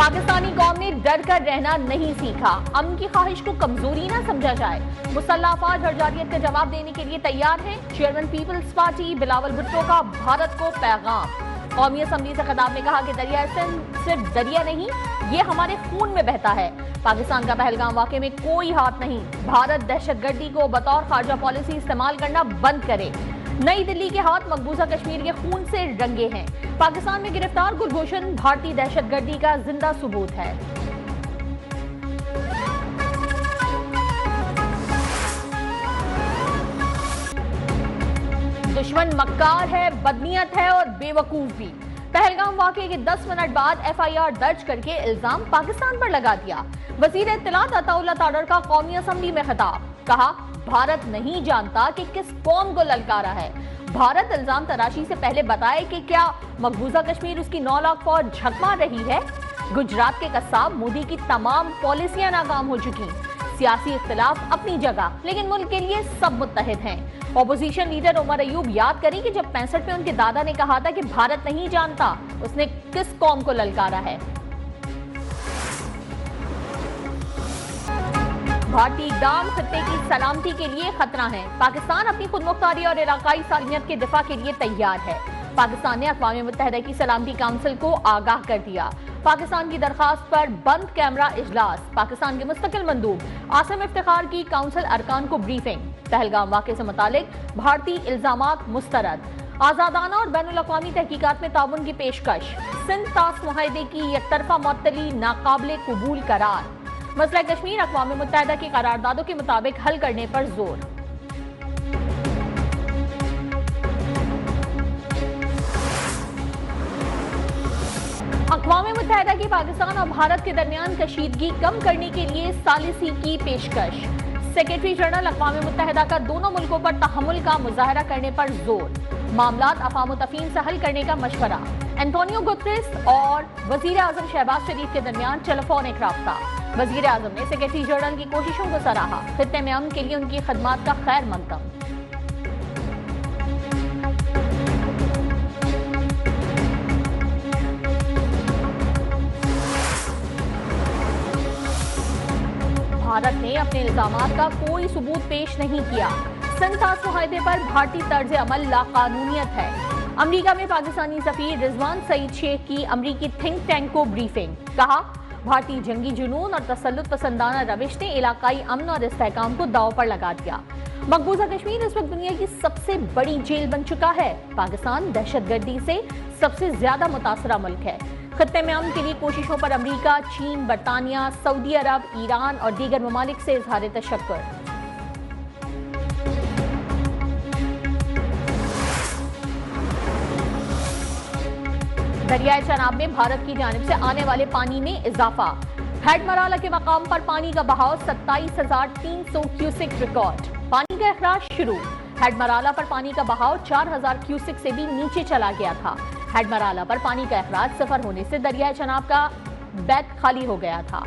पाकिस्तानी कौम ने डर कर रहना नहीं सीखा। अमन की ख्वाहिश को कमजोरी ना समझा जाए। मुसल्लह अफवाज हरजारियत का जवाब देने के लिए तैयार हैं। चेयरमैन पीपल्स पार्टी बिलावल भुट्टो का भारत को पैगाम। कौमी असम्बली से खिताब में कहा कि दरिया सिंध सिर्फ दरिया नहीं, ये हमारे खून में बहता है। पाकिस्तान का पहलगाम वाक़े में कोई हाथ नहीं। भारत दहशतगर्दी को बतौर खारजा पॉलिसी इस्तेमाल करना बंद करे। नई दिल्ली के हाथ मकबूजा कश्मीर के खून से रंगे हैं। पाकिस्तान में गिरफ्तार कुलभूषण भारतीय दहशतगर्दी का जिंदा सबूत है। दुश्मन मक्कार है, बदनीयत है और बेवकूफ भी। पहलगाम वाक़े के 10 मिनट बाद FIR दर्ज करके इल्जाम पाकिस्तान पर लगा दिया। वज़ीर इत्तलात अताउल्लाह ताडर का कौमी असम्बली में खिताब। कहा, भारत नहीं जानता कि किस कौम को ललकारा है। भारत इल्जाम तराशी से पहले बताए कि क्या मकबूजा कश्मीर उसकी 9 लाख फौज झक मार रही है। गुजरात के कस्साब मोदी की तमाम पॉलिसियां नाकाम हो चुकी। सियासी इख्तिलाफ अपनी जगह, लेकिन मुल्क के लिए सब मुत्तहिद हैं। ऑपोजिशन लीडर उमर अयूब याद करें कि जब 65 में उनके दादा ने कहा था कि भारत नहीं जानता उसने किस कौम को ललकारा है। भारतीय इक़दाम खत्ते की सलामती के लिए खतरा है। पाकिस्तान अपनी खुदमुख्तारी और इलाकाई सालियत के दिफा के लिए तैयार है। पाकिस्तान ने अक़वाम मुत्तहिदा की सलामती काउंसिल को आगाह कर दिया। पाकिस्तान की दरखास्त पर बंद कैमरा इजलास। पाकिस्तान के मुस्तकिल मंदूब आसिम इफ्तिखार की काउंसिल अरकान को ब्रीफिंग। पहलगाम वाक़े से मुतालिक भारतीय इल्जामात मुस्तरद। आज़ादाना और बैनुल अक़वामी तहकीकात में ताउन की पेशकश। सिंध तास मुआहदे की एकतरफा मुअत्तली नाकाबिले कबूल करार। मसला कश्मीर अक़वाम मुत्तहिदा की करारदादों के मुताबिक हल करने पर जोर। अक़वाम मुत्तहिदा की पाकिस्तान और भारत के दरमियान कशीदगी कम करने के लिए सालिसी की पेशकश। सेक्रेटरी जनरल अक़वाम मुत्तहिदा का दोनों मुल्कों पर तहम्मुल का मुजाहरा करने पर जोर। मामलात अफ़ाम तफ़हीम से हल करने का मशवरा। एंटोनियो गुतरेस और वज़ीर आज़म शहबाज शरीफ के दरमियान टेलीफोनिक राब्ता। वज़ीर आज़म ने सेक्रेटरी जनरल की कोशिशों को सराहा। खित्ते में अमन के लिए उनकी खदमात का खैर मकदम। भारत ने अपने इल्जामात का कोई सबूत पेश नहीं किया। सिंध तास मुआहदे पर भारतीय तर्ज अमल लाकानूनियत है। अमरीका में पाकिस्तानी सफीर रिजवान सईद शेख की अमरीकी थिंक टैंक को ब्रीफिंग। कहा, भारतीय जंगी जुनून और तसल्लुत पसंदाना रविश ने इलाकाई अमन और इस्तेहकाम को दांव पर लगा दिया। मकबूजा कश्मीर इस वक्त दुनिया की सबसे बड़ी जेल बन चुका है। पाकिस्तान दहशतगर्दी से सबसे ज्यादा मुतासरा मुल्क है। खत्ते में अमन के लिए कोशिशों पर अमरीका, चीन, बरतानिया, सऊदी अरब, ईरान और दीगर ममालिक से इजहार तशक्कुर। दरियाए चनाब में भारत की जानिब से आने वाले पानी में इजाफा। हेड मराला के मकाम पर पानी का बहाव 27,300 क्यूसेक रिकॉर्ड। पानी का अखराज शुरू। हेड मराला पर पानी का बहाव 4,000 क्यूसेक से भी नीचे चला गया था। हेड मराला पर पानी का अखराज सफर होने से दरियाए चनाब का बैत खाली हो गया था।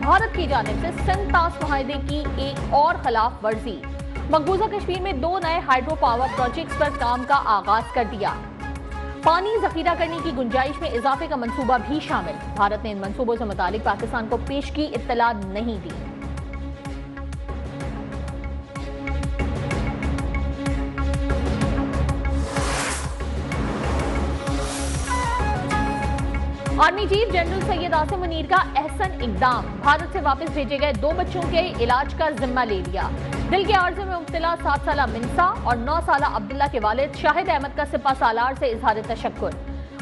भारत की जानिब से सिंध तास मुआहदे की एक और खिलाफ वर्जी। मकबूजा कश्मीर में 2 नए हाइड्रो पावर प्रोजेक्ट्स पर काम का आगाज कर दिया। पानी जखीरा करने की गुंजाइश में इजाफे का मंसूबा भी शामिल। भारत ने इन मंसूबों से मुतालिक पाकिस्तान को पेश की इत्तला नहीं दी। Army chief general Syed Asim Munir का अहसन इकदाम। भारत से वापस भेजे गए 2 बच्चों के इलाज का जिम्मा ले लिया। दिल के आर्जे में मुब्तला 7 साला मिनसा और 9 साला अब्दुल्ला के वालिद शाहिद अहमद का सिपा सालार से इजहार तशक्कुर।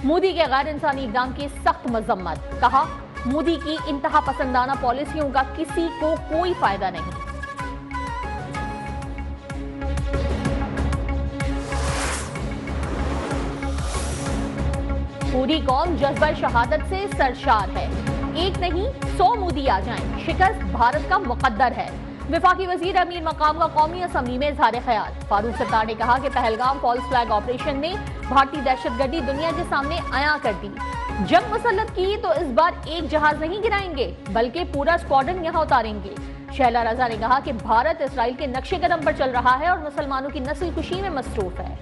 मोदी के गैर इंसानी इकदाम की सख्त मजम्मत। कहा, मोदी की इंतहा पसंदाना पॉलिसियों का किसी को कोई फायदा नहीं। पूरी कौम जज्बा शहादत से सरशार है। एक नहीं 100 मोदी आ जाएं, शिकस्त भारत का मुकद्दर है। वफाकी वजीर अमीर मकाम का कौमी असम्बली में इजहार ख्याल। फारूक सत्तार ने कहा कि पहलगाम फॉल्स फ्लैग ऑपरेशन ने भारतीय दहशतगर्दी दुनिया के सामने आया कर दी। जंग मुसल्लत की तो इस बार एक जहाज नहीं गिराएंगे बल्कि पूरा स्क्वाड्रन यहां उतारेंगे। शहला रजा ने कहा कि भारत इसराइल के नक्शे कदम पर चल रहा है और मुसलमानों की नस्ल कुशी में मसरूफ है।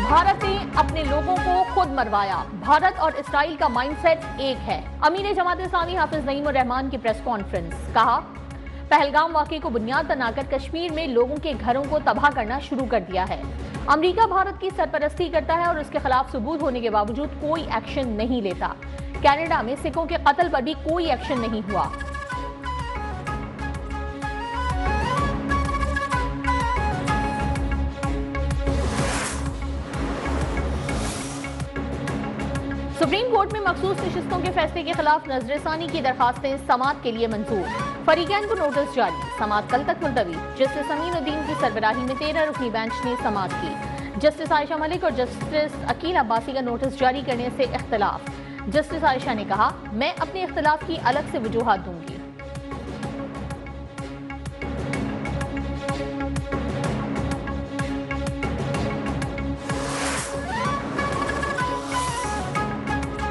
भारत ने अपने लोगों को खुद मरवाया। भारत और इसराइल का माइंडसेट एक है। अमीर जमात इस्लामी हाफिज नईमुर रहमान की प्रेस कॉन्फ्रेंस। कहा, पहलगाम वाकये को बुनियाद बनाकर कश्मीर में लोगों के घरों को तबाह करना शुरू कर दिया है। अमेरिका भारत की सरपरस्ती करता है और उसके खिलाफ सबूत होने के बावजूद कोई एक्शन नहीं लेता। कनाडा में सिखों के कत्ल पर भी कोई एक्शन नहीं हुआ। सुप्रीम कोर्ट में मखसूस नशिस्तों के फैसले के खिलाफ नजरसानी की दरखास्तें समाअत के लिए मंजूर। फरीकैन को नोटिस जारी। समाअत कल तक मुलतवी। जस्टिस अमीनुद्दीन की सरबराही में 13 रुकनी बेंच ने समाअत की। जस्टिस आयशा मलिक और जस्टिस अकील अब्बासी का नोटिस जारी करने से इख्तिलाफ। जस्टिस आयशा ने कहा, मैं अपने इख्तिलाफ की अलग से वजूहात दूंगी।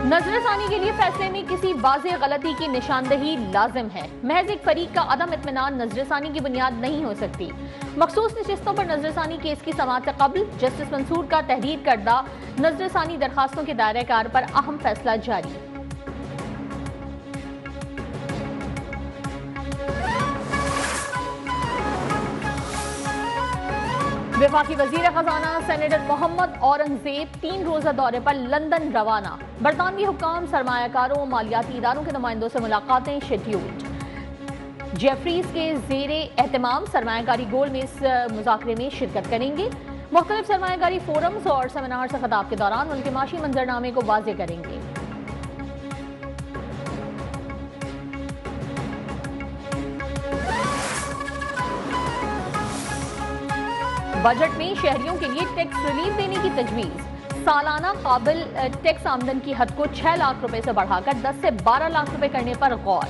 नजरसानी के लिए फैसले में किसी वाज़ेह गलती की निशानदही लाजिम है। महज एक फरीक का अदम इत्मीनान नजरसानी की बुनियाद नहीं हो सकती। मखसूस नशिस्तों पर नजरसानी केस की समाअत से कबल जस्टिस मंसूर का तहरीर करदा नजरसानी दरखास्तों के दायरे कार पर अहम फैसला जारी। वफाकी वजीर खजाना सेनेटर मोहम्मद औरंगजेब 3 रोजा दौरे पर लंदन रवाना। बरतानवी हुक्काम, सरमायाकारों और मालियाती इदारों के नुमाइंदों से मुलाकातें शेड्यूल्ड। जेफरीज के जेरे एहतमाम सरमायाकारी गोल में इस मुज़ाकरे में शिरकत करेंगे। मुख्तलिफ सरमायाकारी फोरम्स और सेमिनार से खिताब के दौरान उनके माशी मंजरनामे को वाज़ेह करेंगे। बजट में शहरियों के लिए टैक्स रिलीफ देने की तजवीज। सालाना काबिल टैक्स आमदन की हद को 6 लाख रुपए से बढ़ाकर 10 से 12 लाख रुपए करने पर गौर।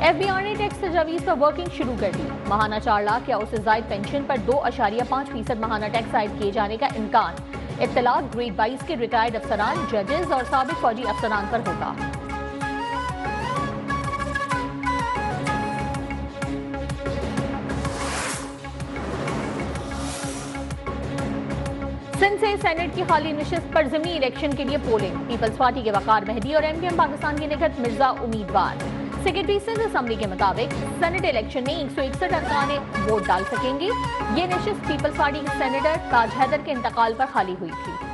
FBI ने टैक्स तजावीज पर वर्किंग शुरू कर दी। माहाना 4 लाख या उससे जायद पेंशन पर 2.5% माहाना टैक्स आयद किए जाने का इम्कान। इत्तलाक ग्रेड 22 के रिटायर्ड अफसरान, जजेस और साबिक फौजी अफसरान पर होगा। सिंध से सेनेट की खाली नशिस्त पर ज़मीनी इलेक्शन के लिए पोलिंग। पीपल्स पार्टी के वकार मेहदी और MDM पाकिस्तान के निकट मिर्जा उम्मीदवार। सेक्रेटरी सिंध असेंबली के मुताबिक सेनेट इलेक्शन में 161 अरकान वोट डाल सकेंगे। ये नशिस्त पीपल्स पार्टी के सेनेटर ताज हैदर के इंतकाल पर खाली हुई थी।